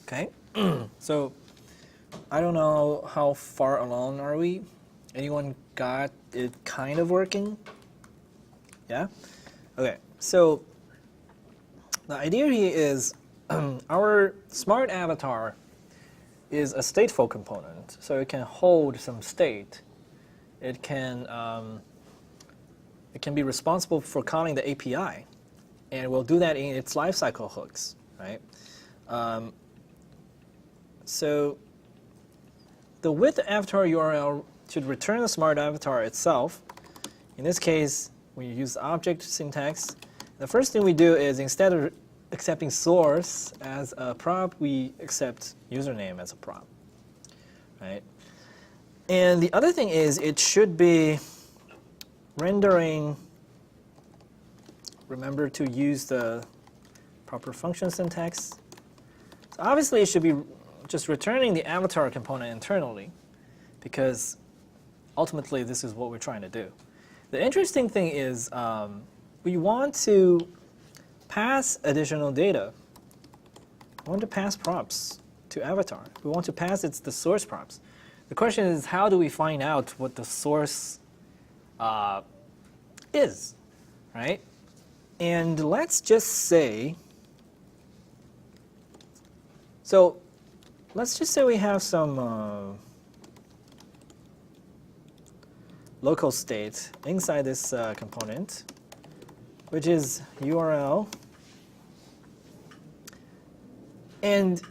Okay, so I don't know how far along are we. Anyone got it kind of working? Yeah? Okay, so the idea here is our smart avatar is a stateful component, so it can hold some state. It can be responsible for calling the API, and we'll do that in its lifecycle hooks, right? So the with avatar URL should return the smart avatar itself. In this case, when you use the object syntax, the first thing we do is instead of accepting source as a prop, we accept username as a prop, right? And the other thing is it should be rendering, remember to use the proper function syntax. So obviously it should be just returning the avatar component internally, because ultimately this is what we're trying to do. The interesting thing is we want to pass additional data. We want to pass props to avatar. We want to pass the source props. The question is, how do we find out what the source is, right? And let's just say, so let's just say we have some local state inside this component, which is URL. And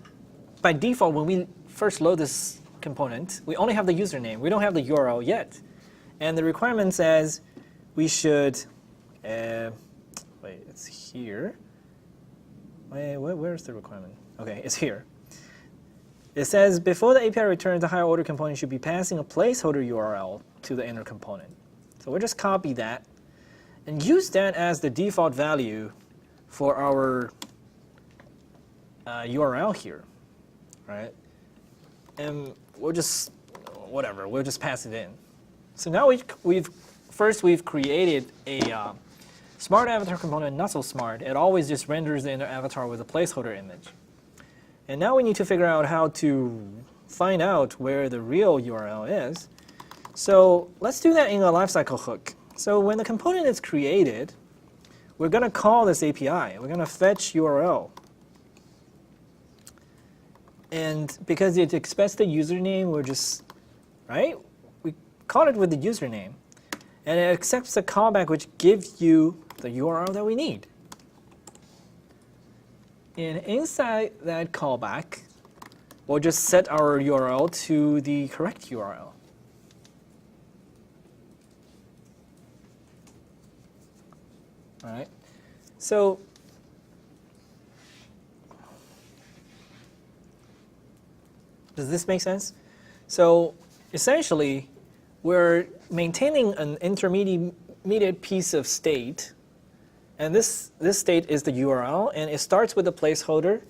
by default, when we first load this component, we only have the username. We don't have the URL yet. And the requirement says we should, wait, it's here. Wait, where's the requirement? OK, it's here. It says before the API returns, the higher order component should be passing a placeholder URL to the inner component. So we'll just copy that and use that as the default value for our URL here, right? And we'll just, whatever, we'll just pass it in. So now we've created a smart avatar component, not so smart. It always just renders the inner avatar with a placeholder image. And now we need to figure out how to find out where the real URL is. So let's do that in a lifecycle hook. So when the component is created, we're going to call this API. We're going to fetch URL. And because it expects the username, we're just, right? We call it with the username. And it accepts the callback, which gives you the URL that we need. And inside that callback, we'll just set our URL to the correct URL. All right. So does this make sense? So essentially, we're maintaining an intermediate piece of state. And this state is the URL, and it starts with a placeholder,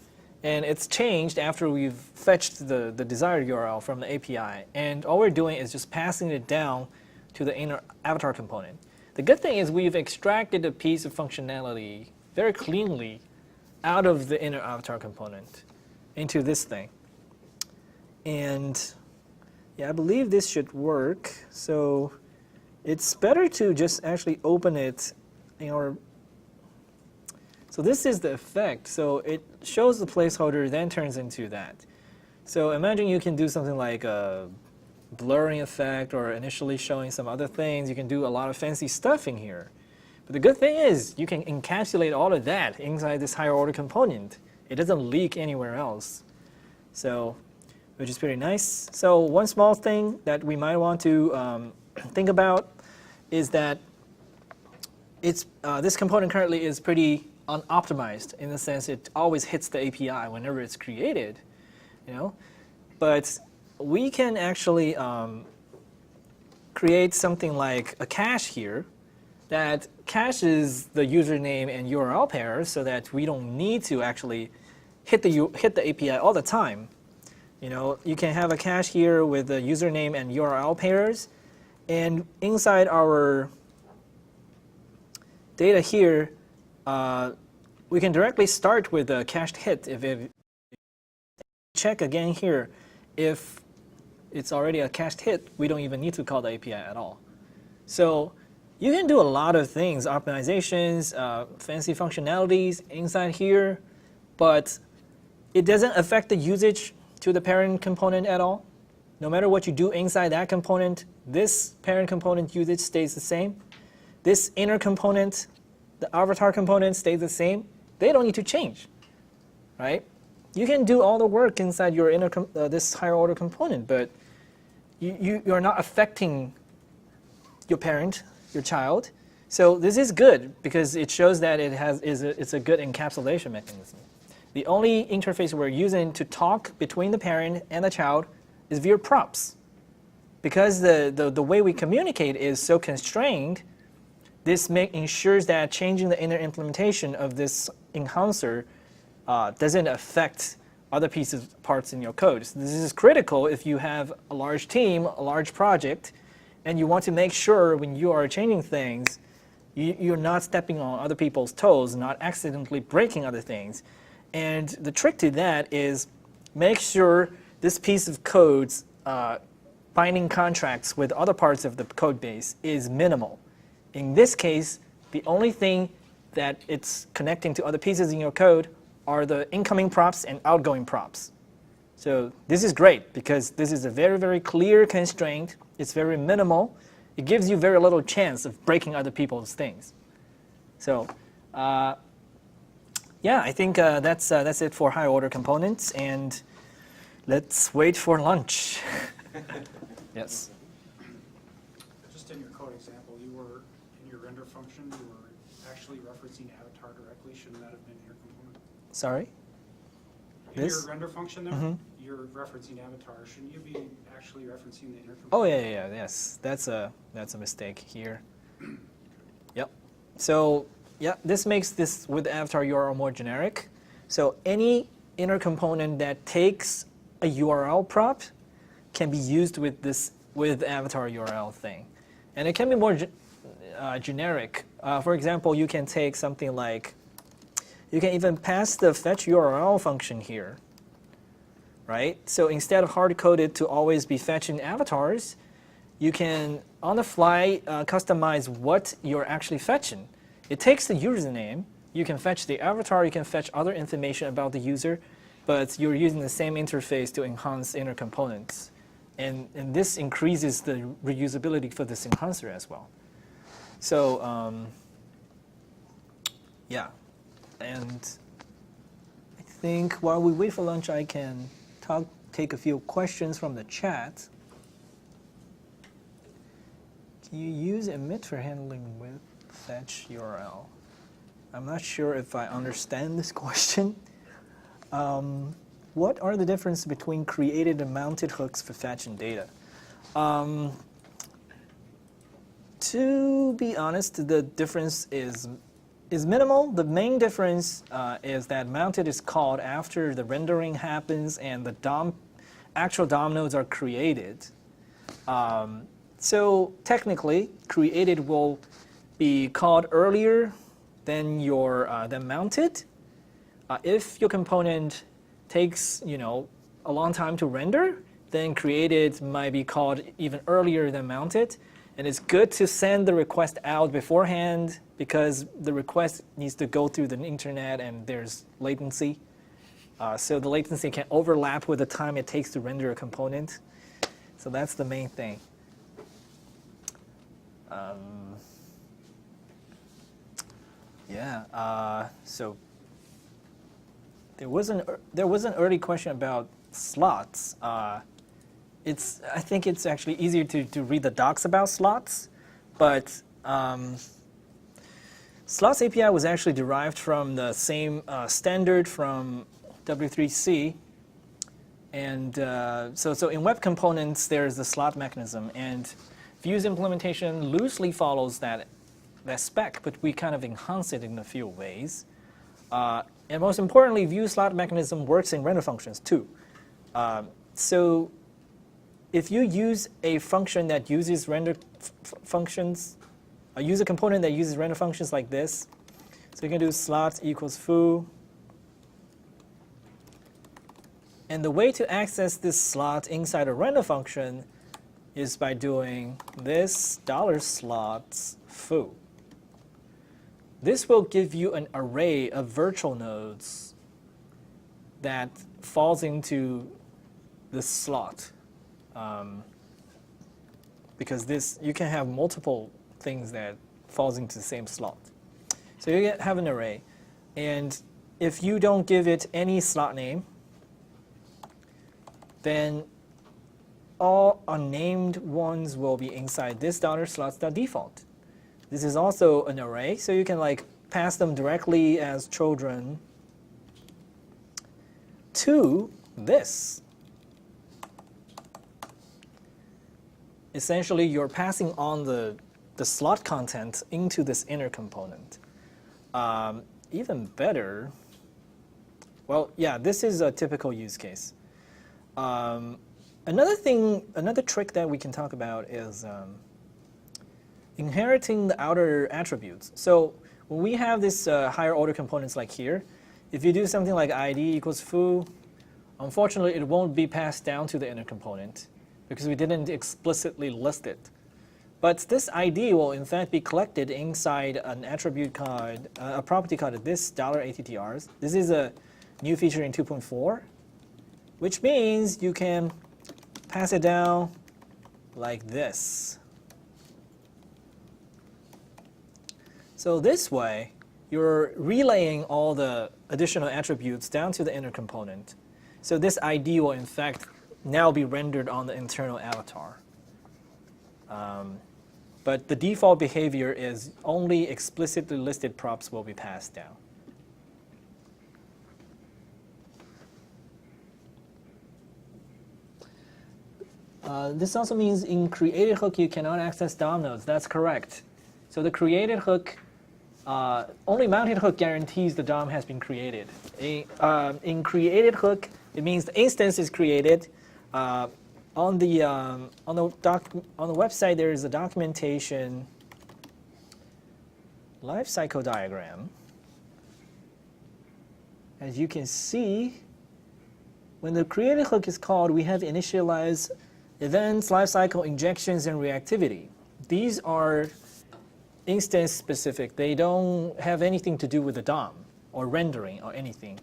and it's changed after we've fetched the desired URL from the API. And all we're doing is just passing it down to the inner avatar component. The good thing is we've extracted a piece of functionality very cleanly out of the inner avatar component into this thing. And yeah, I believe this should work. So it's better to just actually open it in our. So this is the effect. So it shows the placeholder, then turns into that. So imagine you can do something like a blurring effect or initially showing some other things. You can do a lot of fancy stuff in here. But the good thing is you can encapsulate all of that inside this higher order component. It doesn't leak anywhere else. So, which is pretty nice. So one small thing that we might want to think about is that this component currently is pretty unoptimized in the sense it always hits the API whenever it's created, But we can actually create something like a cache here that caches the username and URL pairs so that we don't need to actually hit the API all the time. You can have a cache here with the username and URL pairs, and inside our data here, we can directly start with a cached hit if check again here. If it's already a cached hit, we don't even need to call the API at all. So you can do a lot of things, optimizations, fancy functionalities inside here, but it doesn't affect the usage to the parent component at all. No matter what you do inside that component, this parent component usage stays the same. This inner component, the avatar component, stays the same. They don't need to change, right? You can do all the work inside your inner this higher order component, but you're not affecting your parent, your child. So this is good because it shows that it's a good encapsulation mechanism. The only interface we're using to talk between the parent and the child is via props. Because the way we communicate is so constrained, this ensures that changing the inner implementation of this enhancer doesn't affect other parts in your code. So this is critical if you have a large team, a large project, and you want to make sure when you are changing things, you're not stepping on other people's toes, not accidentally breaking other things. And the trick to that is make sure this piece of code's binding contracts with other parts of the code base is minimal. In this case, the only thing that it's connecting to other pieces in your code are the incoming props and outgoing props. So this is great because this is a very, very clear constraint. It's very minimal. It gives you very little chance of breaking other people's things. So yeah, I think that's it for higher order components. And let's wait for lunch. Yes. Just in your code example, you were in your render function, you were actually referencing avatar directly. Shouldn't that have been your component? Sorry? In your render function there, you're referencing avatar. Shouldn't you be actually referencing the inner component? Oh yeah, yes. That's a mistake here. Yep. So yeah, this makes this with avatar URL more generic. So any inner component that takes a URL prop can be used with this avatar URL thing, and it can be more generic. For example, you can take something like, you can even pass the fetch URL function here, right? So instead of hard-coded to always be fetching avatars, you can on the fly customize what you're actually fetching. It takes the username. You can fetch the avatar. You can fetch other information about the user, but you're using the same interface to enhance inner components. And this increases the reusability for this enhancer as well. So yeah, and I think while we wait for lunch, I can take a few questions from the chat. Can you use emit for handling with fetch URL? I'm not sure if I understand this question. What are the differences between created and mounted hooks for fetching data? To be honest, the difference is minimal. The main difference is that mounted is called after the rendering happens and the actual DOM nodes are created. So technically, created will be called earlier than mounted. If your component takes a long time to render, then created might be called even earlier than mounted. And it's good to send the request out beforehand because the request needs to go through the internet and there's latency. So the latency can overlap with the time it takes to render a component. So that's the main thing. Yeah, so there was an early question about slots. I think it's actually easier to read the docs about slots, but slots API was actually derived from the same standard from W3C. And so in web components, there's the slot mechanism, and Vue's implementation loosely follows that spec, but we kind of enhance it in a few ways. And most importantly, Vue slot mechanism works in render functions too. So if you use a function that uses render functions, use a component that uses render functions like this, so you can do slot equals foo, And the way to access this slot inside a render function is by doing this $slots foo. This will give you an array of virtual nodes that falls into this slot. Because you can have multiple things that falls into the same slot. So you have an array. And if you don't give it any slot name, then all unnamed ones will be inside this $slots.default. This is also an array, so you can like pass them directly as children to this. Essentially, you're passing on the slot content into this inner component. Even better, well, yeah, this is a typical use case. Another trick that we can talk about is inheriting the outer attributes. So when we have this higher order components like here, if you do something like ID equals foo, unfortunately, it won't be passed down to the inner component because we didn't explicitly list it. But this ID will in fact be collected inside an attribute called, a property called this $ATTRs. This is a new feature in 2.4, which means you can pass it down like this. So this way, you're relaying all the additional attributes down to the inner component. So this ID will in fact now be rendered on the internal avatar. But the default behavior is only explicitly listed props will be passed down. This also means in created hook you cannot access DOM nodes. That's correct. So the created hook, only mounted hook guarantees the DOM has been created. In created hook, it means the instance is created. On the website, there is a documentation lifecycle diagram. As you can see, when the created hook is called, we have initialized events, lifecycle injections, and reactivity. These are instance specific. They don't have anything to do with the DOM or rendering or anything.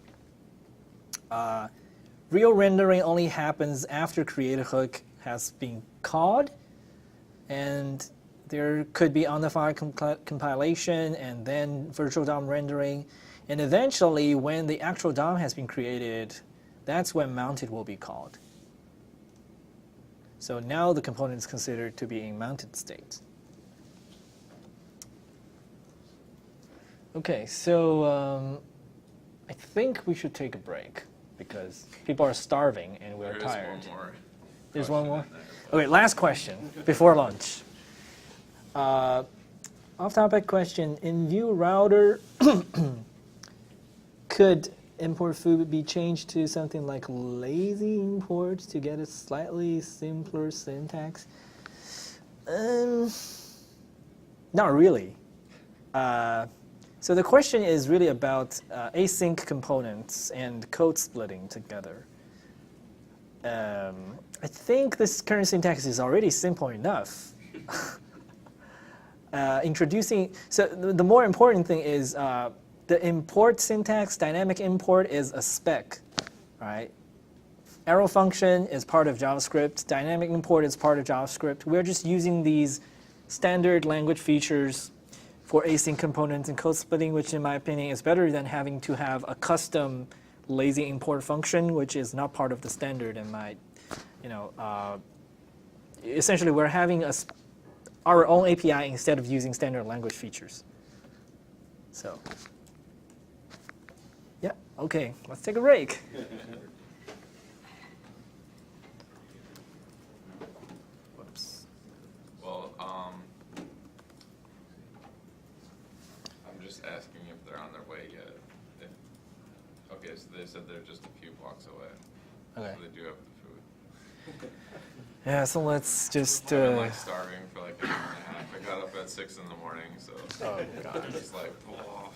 Real rendering only happens after created hook has been called, and there could be on-the-fly compilation and then virtual DOM rendering. And eventually, when the actual DOM has been created, that's when mounted will be called. So now the component is considered to be in mounted state. OK, so I think we should take a break, because people are starving and we're tired. There's one more. There's one more? OK, last question before lunch. Off-topic question. In view router, could import foo be changed to something like lazy import to get a slightly simpler syntax? Not really. So the question is really about async components and code splitting together. I think this current syntax is already simple enough. So the more important thing is the import syntax, dynamic import is a spec, right? Arrow function is part of JavaScript. Dynamic import is part of JavaScript. We're just using these standard language features for async components and code splitting, which in my opinion is better than having to have a custom lazy import function, which is not part of the standard and might, essentially we're having our own API instead of using standard language features. So, yeah, OK, let's take a break. Whoops. Well, I'm just asking if they're on their way yet. Okay, so they said they're just a few blocks away. OK. So they do have the food. Yeah, so let's just. I've been like starving for like an hour and a half. I got up at 6 in the morning, so Oh, God. I'm just like, oh.